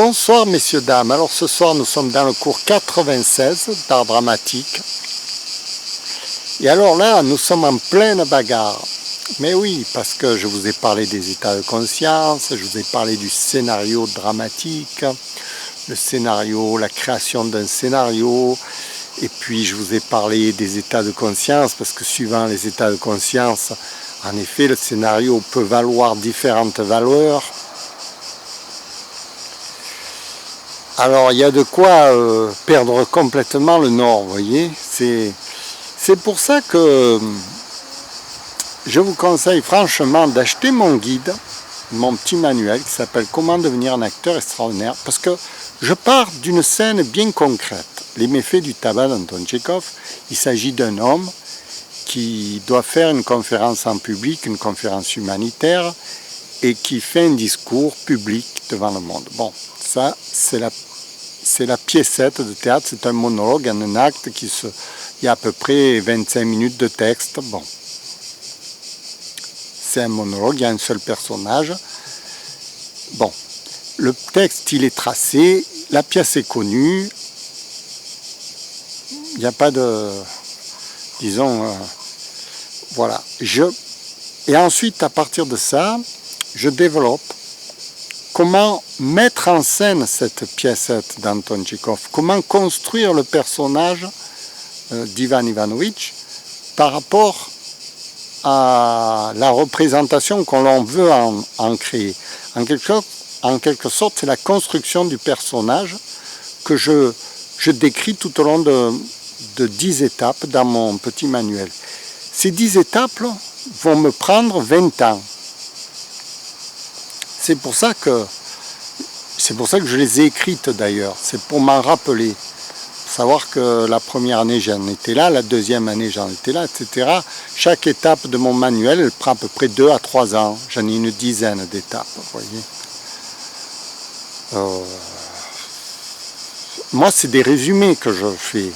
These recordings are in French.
Bonsoir messieurs, dames. Alors ce soir nous sommes dans le cours 96 d'art dramatique. Et alors là nous sommes en pleine bagarre. Mais oui, parce que je vous ai parlé des états de conscience, je vous ai parlé du scénario dramatique, le scénario, la création d'un scénario, et puis je vous ai parlé des états de conscience, parce que suivant les états de conscience, en effet, le scénario peut valoir différentes valeurs. Alors il y a de quoi perdre complètement le nord, vous voyez. C'est pour ça que je vous conseille franchement d'acheter mon guide, mon petit manuel qui s'appelle « Comment devenir un acteur extraordinaire » parce que je pars d'une scène bien concrète. Les méfaits du tabac d'Anton Tchekhov. Il s'agit d'un homme qui doit faire une conférence en public, une conférence humanitaire, et qui fait un discours public devant le monde. Bon, ça c'est la piécette de théâtre, c'est un monologue, un acte il y a à peu près 25 minutes de texte. Bon, c'est un monologue, il y a un seul personnage. Bon, le texte il est tracé, la pièce est connue, il n'y a pas de, disons, voilà. Et ensuite, à partir de ça, je développe comment mettre en scène cette piècette d'Anton Tchekhov, comment construire le personnage d'Ivan Ivanovitch par rapport à la représentation qu'on veut en créer. En quelque sorte, c'est la construction du personnage que je décris tout au long de 10 étapes dans mon petit manuel. Ces 10 étapes vont me prendre 20 ans. C'est pour ça que je les ai écrites d'ailleurs, c'est pour m'en rappeler. Savoir que la première année j'en étais là, la deuxième année j'en étais là, etc. Chaque étape de mon manuel, elle prend à peu près 2 à 3 ans. J'en ai une dizaine d'étapes, vous voyez. Moi, c'est des résumés que je fais.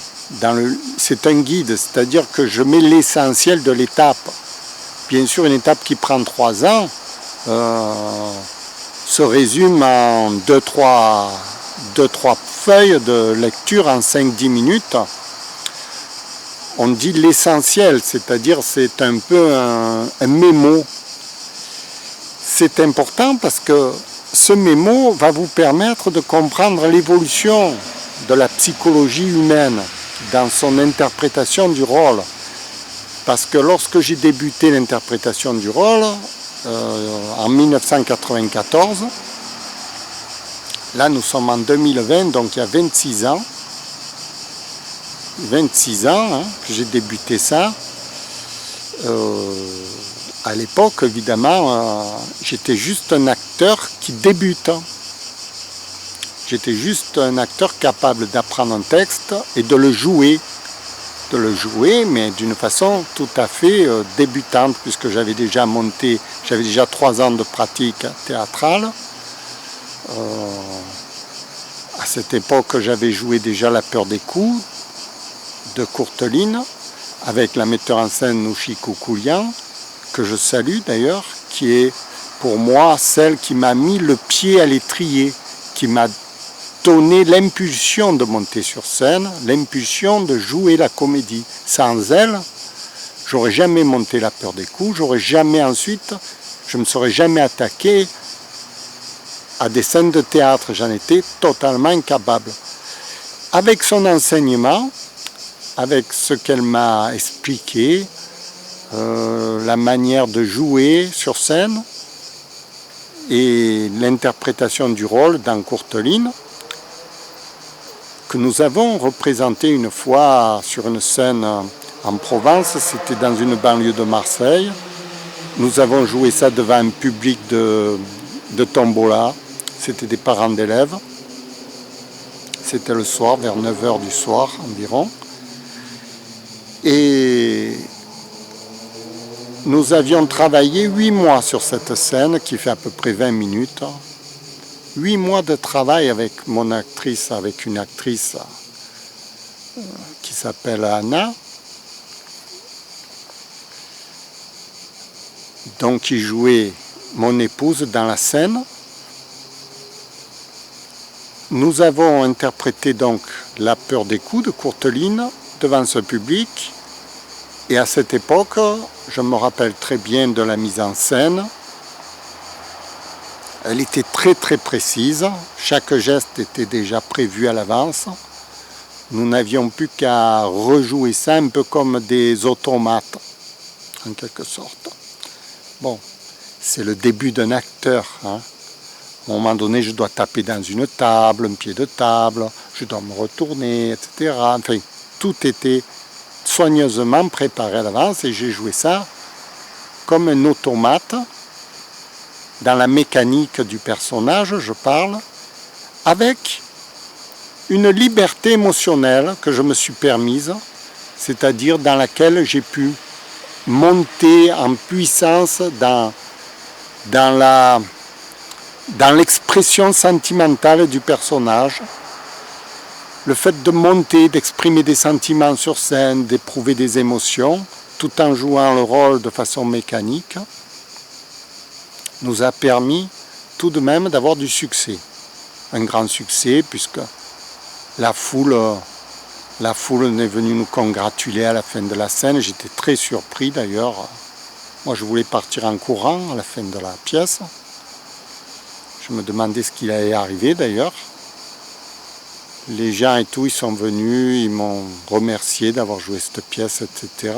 C'est un guide, c'est-à-dire que je mets l'essentiel de l'étape. Bien sûr, une étape qui prend 3 ans se résume en 2-3 feuilles de lecture en 5-10 minutes. On dit l'essentiel, c'est-à-dire c'est un peu un mémo. C'est important parce que ce mémo va vous permettre de comprendre l'évolution de la psychologie humaine dans son interprétation du rôle. Parce que lorsque j'ai débuté l'interprétation du rôle, en 1994, là nous sommes en 2020, donc il y a 26 ans, 26 ans que j'ai débuté ça. À l'époque, évidemment, j'étais juste un acteur qui débute. J'étais juste un acteur capable d'apprendre un texte et de le jouer. Mais d'une façon tout à fait débutante, puisque j'avais déjà 3 ans de pratique théâtrale. À cette époque, j'avais joué déjà La peur des coups de Courteline avec la metteur en scène Nouchi Koukoulian, que je salue d'ailleurs, qui est pour moi celle qui m'a mis le pied à l'étrier, qui m'a donné l'impulsion de monter sur scène, l'impulsion de jouer la comédie. Sans elle, j'aurais jamais monté La peur des coups, je me serais jamais attaqué à des scènes de théâtre, j'en étais totalement incapable. Avec son enseignement, avec ce qu'elle m'a expliqué, la manière de jouer sur scène et l'interprétation du rôle dans Courteline, que nous avons représenté une fois sur une scène en Provence, c'était dans une banlieue de Marseille. Nous avons joué ça devant un public de tombola, c'était des parents d'élèves. C'était le soir, vers 9h du soir environ. Et nous avions travaillé 8 mois sur cette scène qui fait à peu près 20 minutes. 8 mois de travail avec une actrice qui s'appelle Anna, donc qui jouait mon épouse dans la scène. Nous avons interprété donc La peur des coups de Courteline devant ce public. Et à cette époque, je me rappelle très bien de la mise en scène. Elle était très très précise. Chaque geste était déjà prévu à l'avance. Nous n'avions plus qu'à rejouer ça un peu comme des automates, en quelque sorte. Bon, c'est le début d'un acteur, hein. À un moment donné, je dois taper dans une table, un pied de table, je dois me retourner, etc. Enfin, tout était soigneusement préparé à l'avance et j'ai joué ça comme un automate dans la mécanique du personnage, je parle, avec une liberté émotionnelle que je me suis permise, c'est-à-dire dans laquelle j'ai pu monter en puissance dans l'expression sentimentale du personnage. Le fait de monter, d'exprimer des sentiments sur scène, d'éprouver des émotions, tout en jouant le rôle de façon mécanique, nous a permis tout de même d'avoir du succès. Un grand succès, puisque la foule est venue nous congratuler à la fin de la scène. J'étais très surpris d'ailleurs. Moi, je voulais partir en courant à la fin de la pièce. Je me demandais ce qu'il allait arriver d'ailleurs. Les gens et tout, ils sont venus, ils m'ont remercié d'avoir joué cette pièce, etc.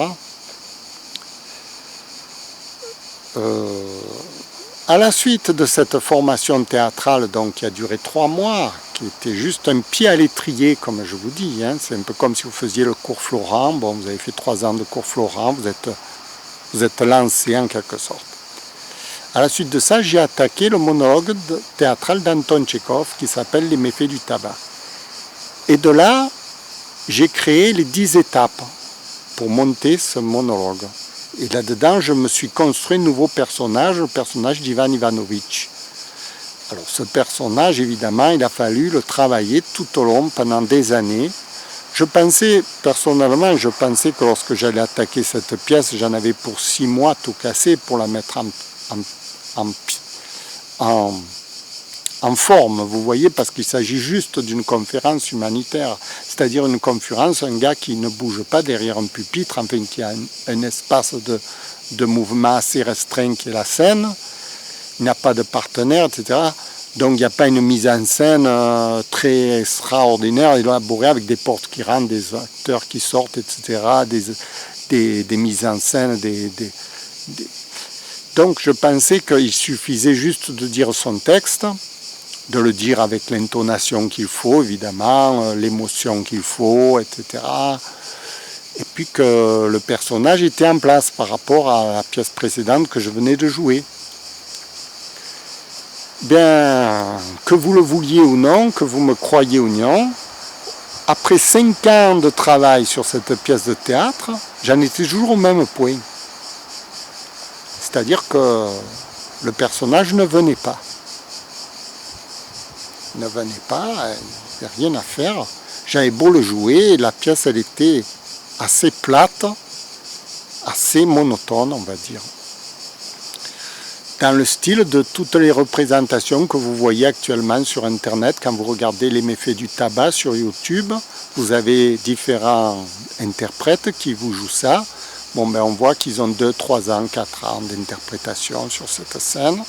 À la suite de cette formation théâtrale, donc, qui a duré 3 mois, qui était juste un pied à l'étrier, comme je vous dis, hein, c'est un peu comme si vous faisiez le cours Florent. Bon, vous avez fait 3 ans de cours Florent, vous êtes lancé en quelque sorte. À la suite de ça, j'ai attaqué le monologue théâtral d'Anton Tchekhov qui s'appelle Les méfaits du tabac. Et de là, j'ai créé les 10 étapes pour monter ce monologue. Et là-dedans, je me suis construit un nouveau personnage, le personnage d'Ivan Ivanovitch. Alors ce personnage, évidemment, il a fallu le travailler tout au long, pendant des années. Personnellement, je pensais que lorsque j'allais attaquer cette pièce, j'en avais pour 6 mois tout cassé pour la mettre en forme, vous voyez, parce qu'il s'agit juste d'une conférence humanitaire, c'est-à-dire une conférence, un gars qui ne bouge pas derrière un pupitre, enfin qui a un espace de mouvement assez restreint qui est la scène, il n'a pas de partenaire, etc. Donc il n'y a pas une mise en scène très extraordinaire, élaborée avec des portes qui rentrent, des acteurs qui sortent, etc., des mises en scène, Donc je pensais qu'il suffisait juste de dire son texte, de le dire avec l'intonation qu'il faut, évidemment, l'émotion qu'il faut, etc. Et puis que le personnage était en place par rapport à la pièce précédente que je venais de jouer. Bien, que vous le vouliez ou non, que vous me croyiez ou non, après 5 ans de travail sur cette pièce de théâtre, j'en étais toujours au même point. C'est-à-dire que le personnage ne venait pas. Il ne venait pas, il n'y avait rien à faire. J'avais beau le jouer, la pièce elle était assez plate, assez monotone, on va dire. Dans le style de toutes les représentations que vous voyez actuellement sur Internet, quand vous regardez les méfaits du tabac sur YouTube, vous avez différents interprètes qui vous jouent ça. Bon, ben on voit qu'ils ont 2, 3 ans, 4 ans d'interprétation sur cette scène.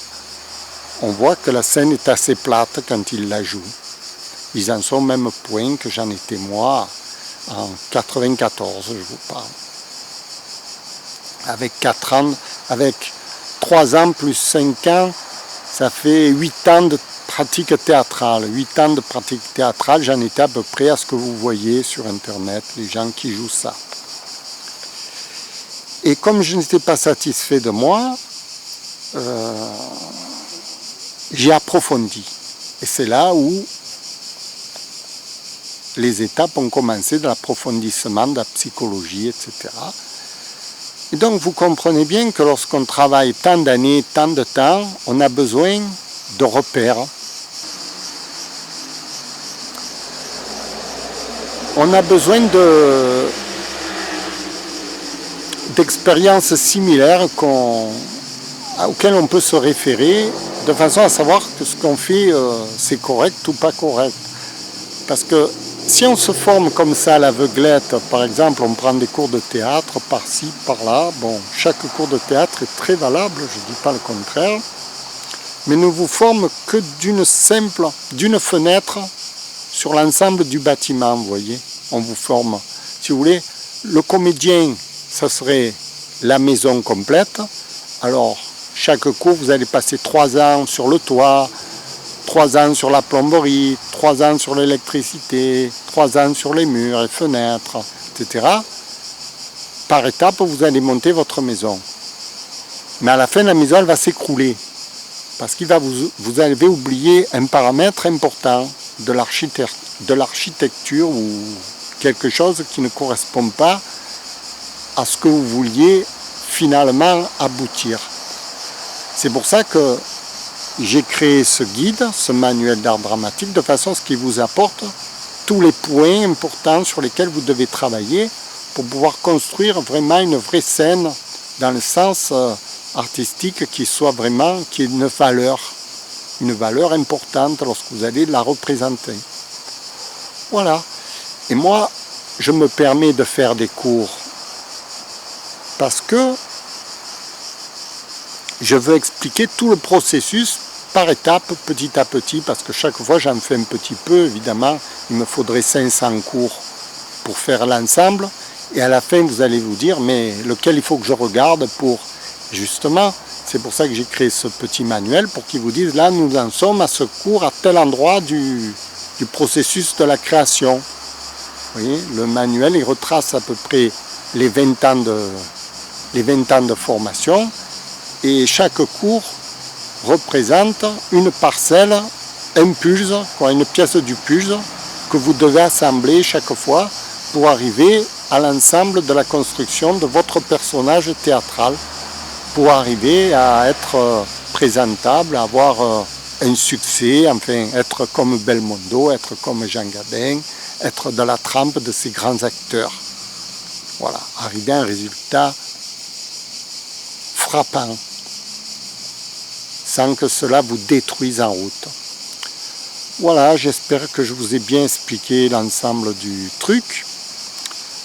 On voit que la scène est assez plate quand ils la jouent. Ils en sont au même point que j'en étais moi en 94, je vous parle. Avec 3 ans plus 5 ans, ça fait 8 ans de pratique théâtrale. 8 ans de pratique théâtrale, j'en étais à peu près à ce que vous voyez sur Internet, les gens qui jouent ça. Et comme je n'étais pas satisfait de moi, j'ai approfondi. Et c'est là où les étapes ont commencé de l'approfondissement de la psychologie, etc. Et donc vous comprenez bien que lorsqu'on travaille tant d'années, tant de temps, on a besoin de repères. On a besoin d'expériences similaires auxquelles on peut se référer de façon à savoir que ce qu'on fait c'est correct ou pas correct. Parce que si on se forme comme ça à l'aveuglette, par exemple, on prend des cours de théâtre par-ci, par-là, bon, chaque cours de théâtre est très valable, je ne dis pas le contraire, mais ne vous forme que d'une fenêtre sur l'ensemble du bâtiment, vous voyez, on vous forme. Si vous voulez, le comédien, ça serait la maison complète. Alors, chaque cours, vous allez passer 3 ans sur le toit, 3 ans sur la plomberie, 3 ans sur l'électricité, 3 ans sur les murs et fenêtres, etc. Par étape, vous allez monter votre maison. Mais à la fin, la maison, elle va s'écrouler. Parce que vous avez oublié un paramètre important de l'architecture ou quelque chose qui ne correspond pas à ce que vous vouliez finalement aboutir. C'est pour ça que j'ai créé ce guide, ce manuel d'art dramatique, de façon à ce qu'il vous apporte tous les points importants sur lesquels vous devez travailler pour pouvoir construire vraiment une vraie scène dans le sens artistique qui soit vraiment, qui ait une valeur importante lorsque vous allez la représenter. Voilà. Et moi, je me permets de faire des cours parce que je veux expliquer tout le processus par étapes, petit à petit, parce que chaque fois j'en fais un petit peu, évidemment, il me faudrait 500 cours pour faire l'ensemble, et à la fin vous allez vous dire, mais lequel il faut que je regarde pour, justement, c'est pour ça que j'ai créé ce petit manuel, pour qu'ils vous disent, là nous en sommes à ce cours, à tel endroit du processus de la création. Vous voyez, le manuel, il retrace à peu près les 20 ans de formation, et chaque cours représente une parcelle, un puzzle, une pièce du puzzle que vous devez assembler chaque fois pour arriver à l'ensemble de la construction de votre personnage théâtral, pour arriver à être présentable, à avoir un succès, enfin être comme Belmondo, être comme Jean Gabin, être de la trempe de ces grands acteurs. Voilà, arriver à un résultat frappant, sans que cela vous détruise en route. Voilà, j'espère que je vous ai bien expliqué l'ensemble du truc.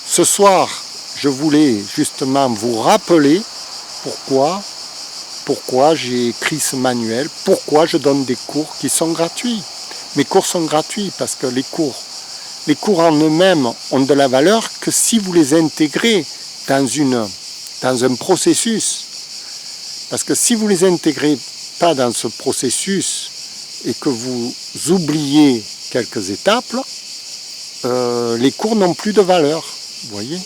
Ce soir, je voulais justement vous rappeler pourquoi j'ai écrit ce manuel, pourquoi je donne des cours qui sont gratuits. Mes cours sont gratuits parce que les cours en eux-mêmes ont de la valeur que si vous les intégrez dans un processus. Parce que si vous les intégrez pas dans ce processus et que vous oubliez quelques étapes, les cours n'ont plus de valeur. Vous voyez,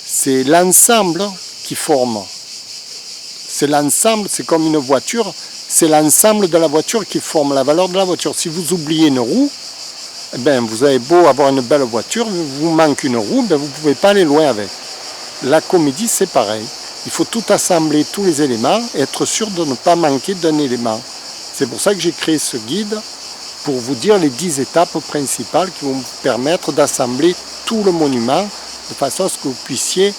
c'est l'ensemble qui forme. C'est l'ensemble, c'est comme une voiture, c'est l'ensemble de la voiture qui forme la valeur de la voiture. Si vous oubliez une roue, eh bien, vous avez beau avoir une belle voiture, vous manque une roue, ben vous ne pouvez pas aller loin avec. La comédie, c'est pareil. Il faut tout assembler, tous les éléments, et être sûr de ne pas manquer d'un élément. C'est pour ça que j'ai créé ce guide, pour vous dire les 10 étapes principales qui vont vous permettre d'assembler tout le monument, de façon à ce que vous puissiez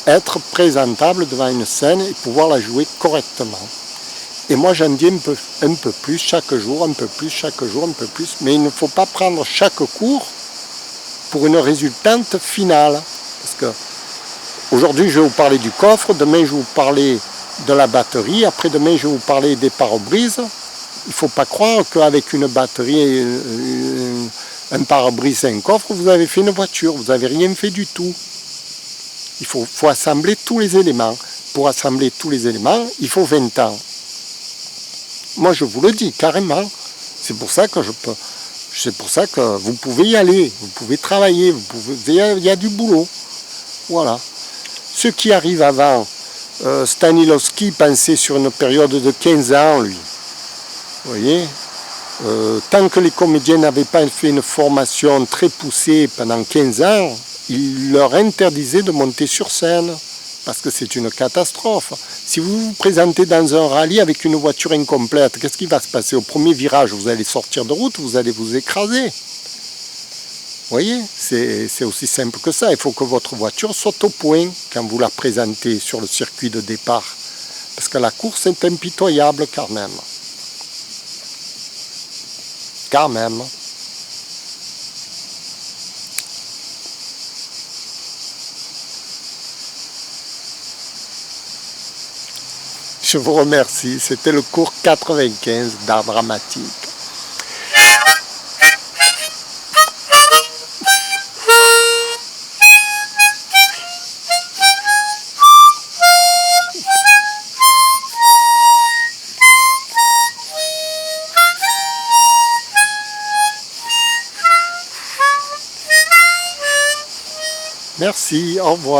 être présentable devant une scène et pouvoir la jouer correctement. Et moi j'en dis un peu plus chaque jour, un peu plus chaque jour, un peu plus, mais il ne faut pas prendre chaque cours pour une résultante finale. Parce que aujourd'hui je vais vous parler du coffre, demain je vais vous parler de la batterie, après-demain je vais vous parler des pare-brises. Il ne faut pas croire qu'avec une batterie, un pare-brise et un coffre, vous avez fait une voiture, vous n'avez rien fait du tout. Il faut assembler tous les éléments. Pour assembler tous les éléments, il faut 20 ans. Moi, je vous le dis carrément. C'est pour ça que vous pouvez y aller, vous pouvez travailler, il y a du boulot. Voilà. Ceux qui arrivent avant, Stanislavski pensait sur une période de 15 ans, lui. Vous voyez, tant que les comédiens n'avaient pas fait une formation très poussée pendant 15 ans, il leur interdisait de monter sur scène, parce que c'est une catastrophe. Si vous vous présentez dans un rallye avec une voiture incomplète, qu'est-ce qui va se passer? Au premier virage, vous allez sortir de route, vous allez vous écraser. Vous voyez, c'est aussi simple que ça. Il faut que votre voiture soit au point quand vous la présentez sur le circuit de départ. Parce que la course est impitoyable quand même. Quand même. Je vous remercie. C'était le cours 95 d'art dramatique. Merci, au revoir.